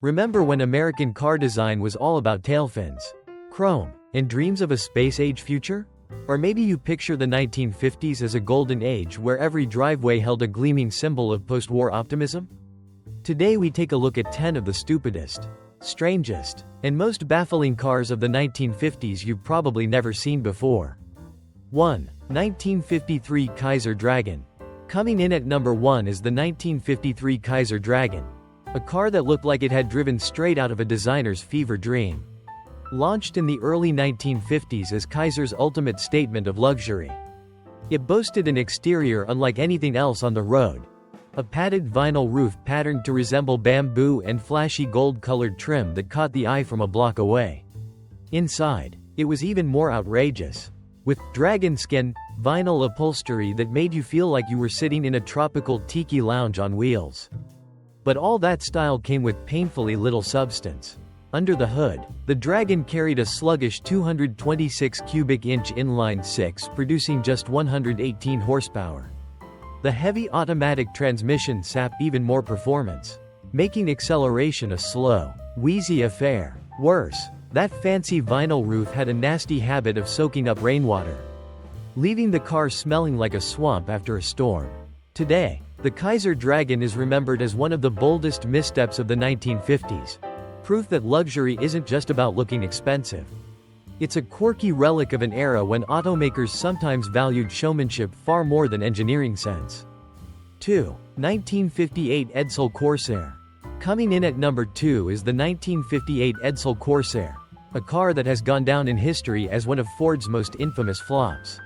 Remember when American car design was all about tail fins, chrome, and dreams of a space-age future? Or maybe you picture the 1950s as a golden age where every driveway held a gleaming symbol of post-war optimism? Today we take a look at 10 of the stupidest, strangest, and most baffling cars of the 1950s you've probably never seen before. 1. 1953 Kaiser Dragon. Coming in at number 1 is the 1953 Kaiser Dragon, a car that looked like it had driven straight out of a designer's fever dream. Launched in the early 1950s as Kaiser's ultimate statement of luxury, it boasted an exterior unlike anything else on the road. A padded vinyl roof patterned to resemble bamboo and flashy gold-colored trim that caught the eye from a block away. Inside, it was even more outrageous, with dragon skin, vinyl upholstery that made you feel like you were sitting in a tropical tiki lounge on wheels. But all that style came with painfully little substance. Under the hood, the Dragon carried a sluggish 226 cubic inch inline-six producing just 118 horsepower. The heavy automatic transmission sapped even more performance, making acceleration a slow, wheezy affair. Worse, that fancy vinyl roof had a nasty habit of soaking up rainwater, leaving the car smelling like a swamp after a storm. Today, the Kaiser Dragon is remembered as one of the boldest missteps of the 1950s, proof that luxury isn't just about looking expensive. It's a quirky relic of an era when automakers sometimes valued showmanship far more than engineering sense. 2. 1958 Edsel Corsair. Coming in at number 2 is the 1958 Edsel Corsair, a car that has gone down in history as one of Ford's most infamous flops.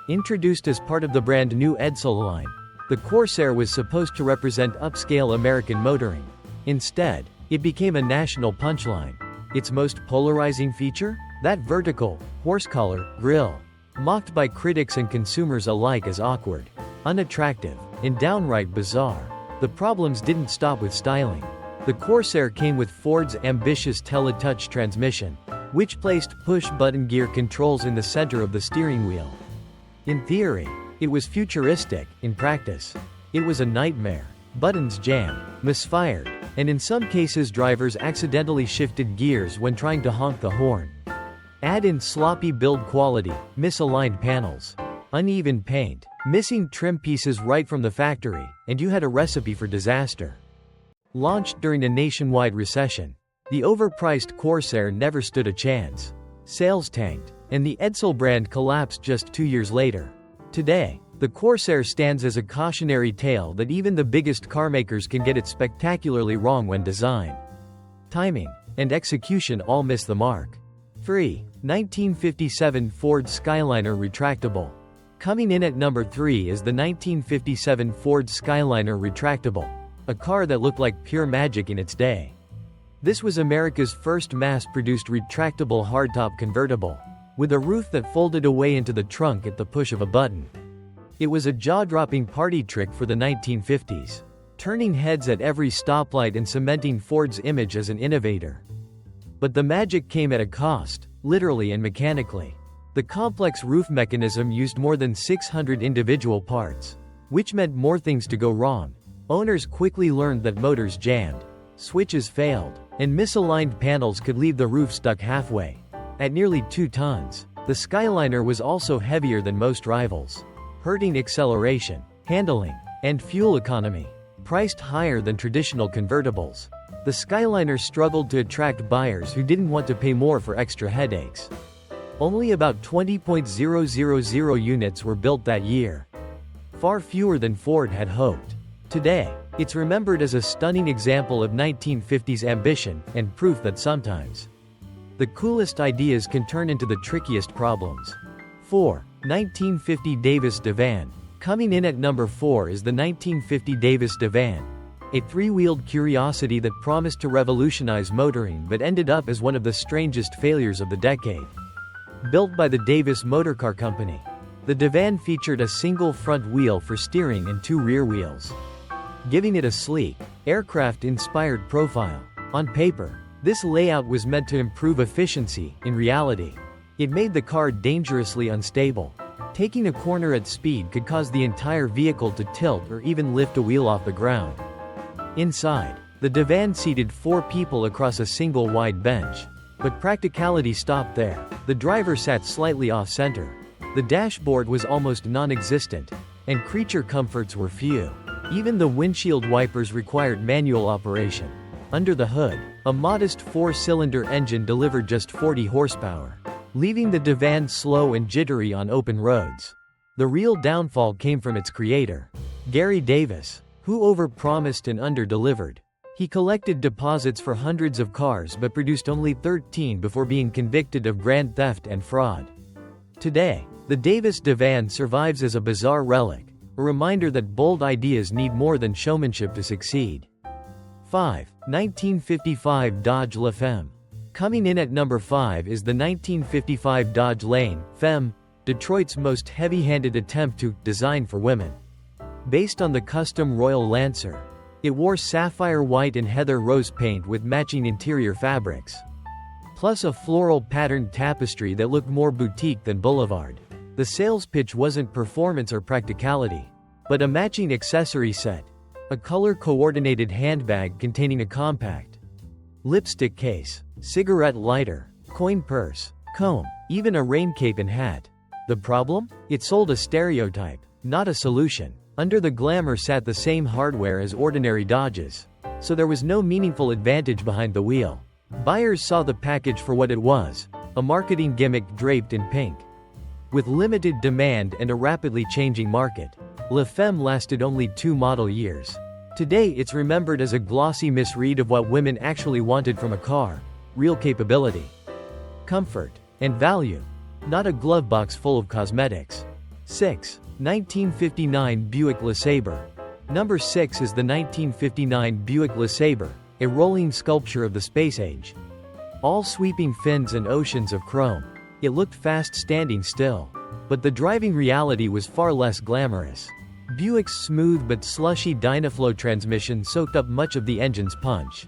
Introduced as part of the brand new Edsel line, the Corsair was supposed to represent upscale American motoring. Instead, it became a national punchline. Its most polarizing feature? That vertical, horse-collar, grille. Mocked by critics and consumers alike as awkward, unattractive, and downright bizarre. The problems didn't stop with styling. The Corsair came with Ford's ambitious Teletouch transmission, which placed push-button gear controls in the center of the steering wheel. In theory, it was futuristic. In practice, it was a nightmare. Buttons jammed, misfired, and in some cases drivers accidentally shifted gears when trying to honk the horn. Add in sloppy build quality, misaligned panels, uneven paint, missing trim pieces right from the factory, and you had a recipe for disaster. Launched during a nationwide recession, the overpriced Corsair never stood a chance. Sales tanked, and the Edsel brand collapsed just 2 years later. Today, the Corsair stands as a cautionary tale that even the biggest carmakers can get it spectacularly wrong when design, timing, and execution all miss the mark. 3. 1957 Ford Skyliner Retractable. Coming in at number 3 is the 1957 Ford Skyliner Retractable, a car that looked like pure magic in its day. This was America's first mass-produced retractable hardtop convertible, with a roof that folded away into the trunk at the push of a button. It was a jaw-dropping party trick for the 1950s, turning heads at every stoplight and cementing Ford's image as an innovator. But the magic came at a cost, literally and mechanically. The complex roof mechanism used more than 600 individual parts, which meant more things to go wrong. Owners quickly learned that motors jammed, switches failed, and misaligned panels could leave the roof stuck halfway. At nearly 2 tons, the Skyliner was also heavier than most rivals, hurting acceleration, handling, and fuel economy. Priced higher than traditional convertibles, the Skyliner struggled to attract buyers who didn't want to pay more for extra headaches. Only about 20,000 units were built that year, far fewer than Ford had hoped. Today, it's remembered as a stunning example of 1950s ambition and proof that sometimes the coolest ideas can turn into the trickiest problems. 4. 1950 Davis Divan. Coming in at number 4 is the 1950 Davis Divan, a 3-wheeled curiosity that promised to revolutionize motoring but ended up as one of the strangest failures of the decade. Built by the Davis Motor Car Company, the Divan featured a single front wheel for steering and 2 rear wheels, giving it a sleek, aircraft-inspired profile. On paper, this layout was meant to improve efficiency. In reality, it made the car dangerously unstable. Taking a corner at speed could cause the entire vehicle to tilt or even lift a wheel off the ground. Inside, The divan seated 4 people across a single wide bench. But practicality stopped there. The driver sat slightly off-center. The dashboard was almost non-existent, and creature comforts were few. Even the windshield wipers required manual operation. Under the hood, a modest 4-cylinder engine delivered just 40 horsepower, leaving the divan slow and jittery on open roads. The real downfall came from its creator, Gary Davis, who overpromised and under-delivered. He collected deposits for hundreds of cars but produced only 13 before being convicted of grand theft and fraud. Today, the Davis divan survives as a bizarre relic, a reminder that bold ideas need more than showmanship to succeed. 5. 1955 Dodge La Femme. Coming in at number 5 is the 1955 Dodge Lane Femme, Detroit's most heavy-handed attempt to design for women. Based on the custom Royal Lancer, it wore sapphire white and heather rose paint with matching interior fabrics, plus a floral patterned tapestry that looked more boutique than boulevard. The sales pitch wasn't performance or practicality, but a matching accessory set, a color-coordinated handbag containing a compact lipstick case, cigarette lighter, coin purse, comb, even a rain cape and hat. The problem? It sold a stereotype, not a solution. Under the glamour sat the same hardware as ordinary Dodges, so there was no meaningful advantage behind the wheel. Buyers saw the package for what it was, a marketing gimmick draped in pink. With limited demand and a rapidly changing market, La Femme lasted only 2 model years. Today it's remembered as a glossy misread of what women actually wanted from a car: real capability, comfort, and value, not a glove box full of cosmetics. 6. 1959 Buick LeSabre. Number 6 is the 1959 Buick LeSabre, a rolling sculpture of the space age. All sweeping fins and oceans of chrome. It looked fast standing still, but the driving reality was far less glamorous. Buick's smooth but slushy Dynaflow transmission soaked up much of the engine's punch,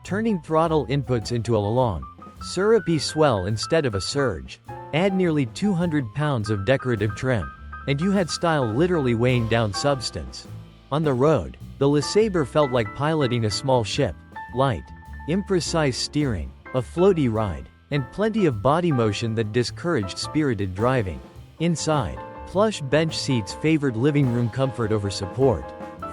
turning throttle inputs into a long, syrupy swell instead of a surge. Add nearly 200 pounds of decorative trim, and you had style literally weighing down substance. On the road, the LeSabre felt like piloting a small ship: light, imprecise steering, a floaty ride, and plenty of body motion that discouraged spirited driving. Inside, plush bench seats favored living room comfort over support.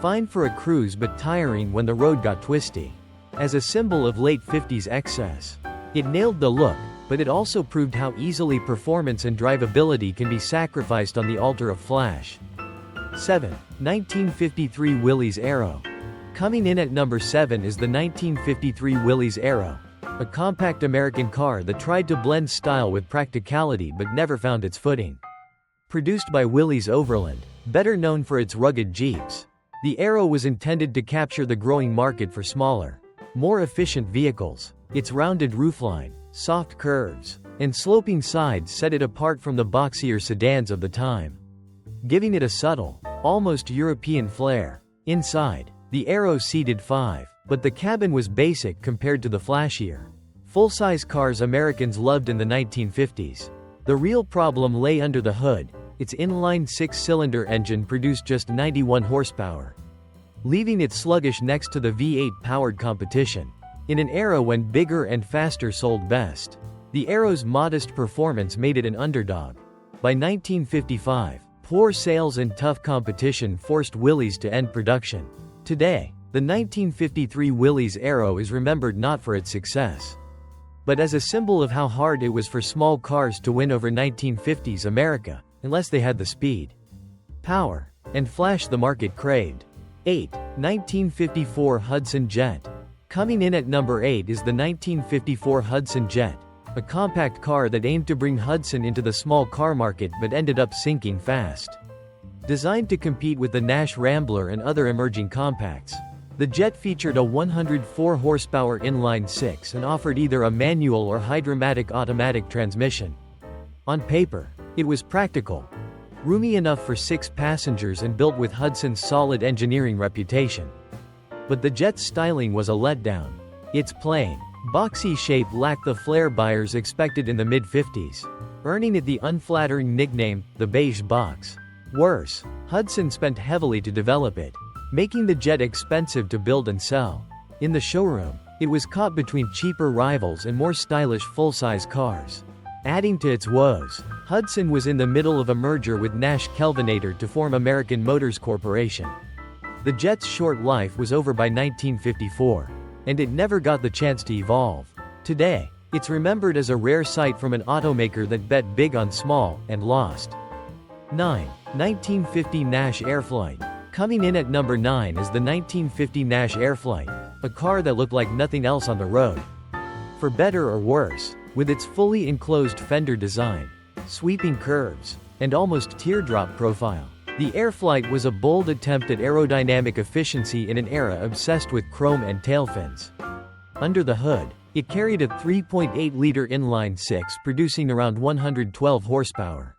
Fine for a cruise but tiring when the road got twisty. As a symbol of late 50s excess, it nailed the look, but it also proved how easily performance and drivability can be sacrificed on the altar of flash. 7. 1953 Willys Aero. Coming in at number 7 is the 1953 Willys Aero, a compact American car that tried to blend style with practicality but never found its footing. Produced by Willys Overland, better known for its rugged Jeeps, the Aero was intended to capture the growing market for smaller, more efficient vehicles. Its rounded roofline, soft curves, and sloping sides set it apart from the boxier sedans of the time, giving it a subtle, almost European flair. Inside, the Aero seated 5, but the cabin was basic compared to the flashier, full-size cars Americans loved in the 1950s. The real problem lay under the hood. Its inline 6-cylinder engine produced just 91 horsepower, leaving it sluggish next to the V8-powered competition. In an era when bigger and faster sold best, the Aero's modest performance made it an underdog. By 1955, poor sales and tough competition forced Willys to end production. Today, the 1953 Willys Aero is remembered not for its success, but as a symbol of how hard it was for small cars to win over 1950s America, unless they had the speed, power, and flash the market craved. 8. 1954 Hudson Jet. Coming in at number 8 is the 1954 Hudson Jet, a compact car that aimed to bring Hudson into the small car market but ended up sinking fast. Designed to compete with the Nash Rambler and other emerging compacts, the Jet featured a 104 horsepower inline 6 and offered either a manual or hydromatic automatic transmission. On paper, it was practical, roomy enough for 6 passengers and built with Hudson's solid engineering reputation. But the Jet's styling was a letdown. Its plain, boxy shape lacked the flair buyers expected in the mid-50s, earning it the unflattering nickname, the beige box. Worse, Hudson spent heavily to develop it, making the Jet expensive to build and sell. In the showroom, it was caught between cheaper rivals and more stylish full-size cars. Adding to its woes, Hudson was in the middle of a merger with Nash Kelvinator to form American Motors Corporation. The Jet's short life was over by 1954, and it never got the chance to evolve. Today, it's remembered as a rare sight from an automaker that bet big on small, and lost. 9. 1950 Nash Airflight. Coming in at number 9 is the 1950 Nash Airflight, a car that looked like nothing else on the road. For better or worse, with its fully enclosed fender design, sweeping curves, and almost teardrop profile, the Airflight was a bold attempt at aerodynamic efficiency in an era obsessed with chrome and tail fins. Under the hood, it carried a 3.8-liter inline-6 producing around 112 horsepower,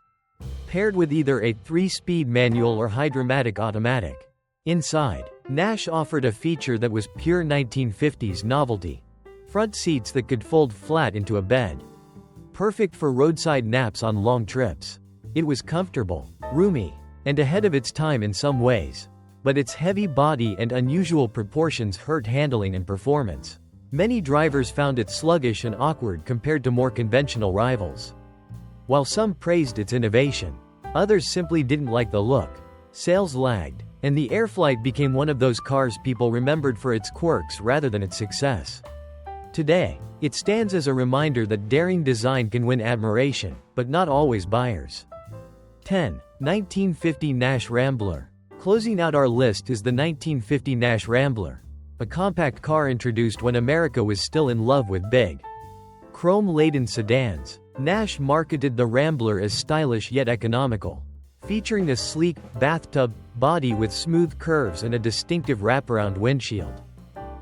paired with either a 3-speed manual or hydromatic automatic. Inside, Nash offered a feature that was pure 1950s novelty: front seats that could fold flat into a bed. Perfect for roadside naps on long trips. It was comfortable, roomy, and ahead of its time in some ways. But its heavy body and unusual proportions hurt handling and performance. Many drivers found it sluggish and awkward compared to more conventional rivals. While some praised its innovation, others simply didn't like the look. Sales lagged, and the Airflight became one of those cars people remembered for its quirks rather than its success. Today, it stands as a reminder that daring design can win admiration, but not always buyers. 10. 1950 Nash Rambler. Closing out our list is the 1950 Nash Rambler, a compact car introduced when America was still in love with big, chrome-laden sedans. Nash marketed the Rambler as stylish yet economical, featuring a sleek, bathtub body with smooth curves and a distinctive wraparound windshield.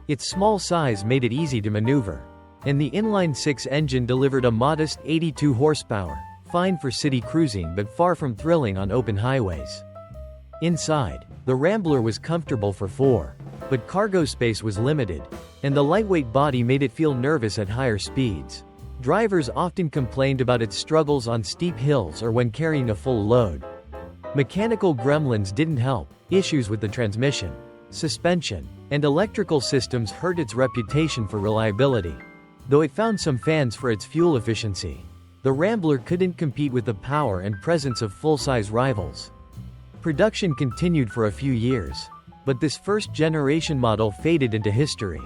Its small size made it easy to maneuver, and the inline-6 engine delivered a modest 82 horsepower, fine for city cruising but far from thrilling on open highways. Inside, the Rambler was comfortable for 4, but cargo space was limited, and the lightweight body made it feel nervous at higher speeds. Drivers often complained about its struggles on steep hills or when carrying a full load. Mechanical gremlins didn't help. Issues with the transmission, suspension, and electrical systems hurt its reputation for reliability. Though it found some fans for its fuel efficiency, the Rambler couldn't compete with the power and presence of full-size rivals. Production continued for a few years, but this first-generation model faded into history.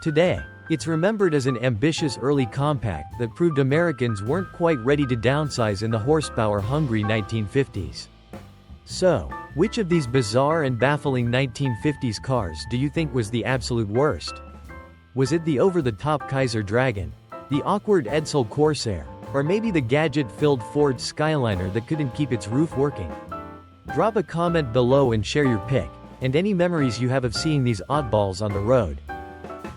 Today, it's remembered as an ambitious early compact that proved Americans weren't quite ready to downsize in the horsepower-hungry 1950s. So, which of these bizarre and baffling 1950s cars do you think was the absolute worst? Was it the over-the-top Kaiser Dragon, the awkward Edsel Corsair, or maybe the gadget-filled Ford Skyliner that couldn't keep its roof working? Drop a comment below and share your pick, and any memories you have of seeing these oddballs on the road.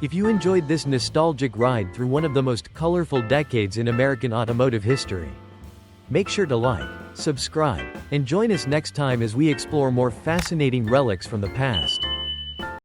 If you enjoyed this nostalgic ride through one of the most colorful decades in American automotive history, make sure to like, subscribe, and join us next time as we explore more fascinating relics from the past.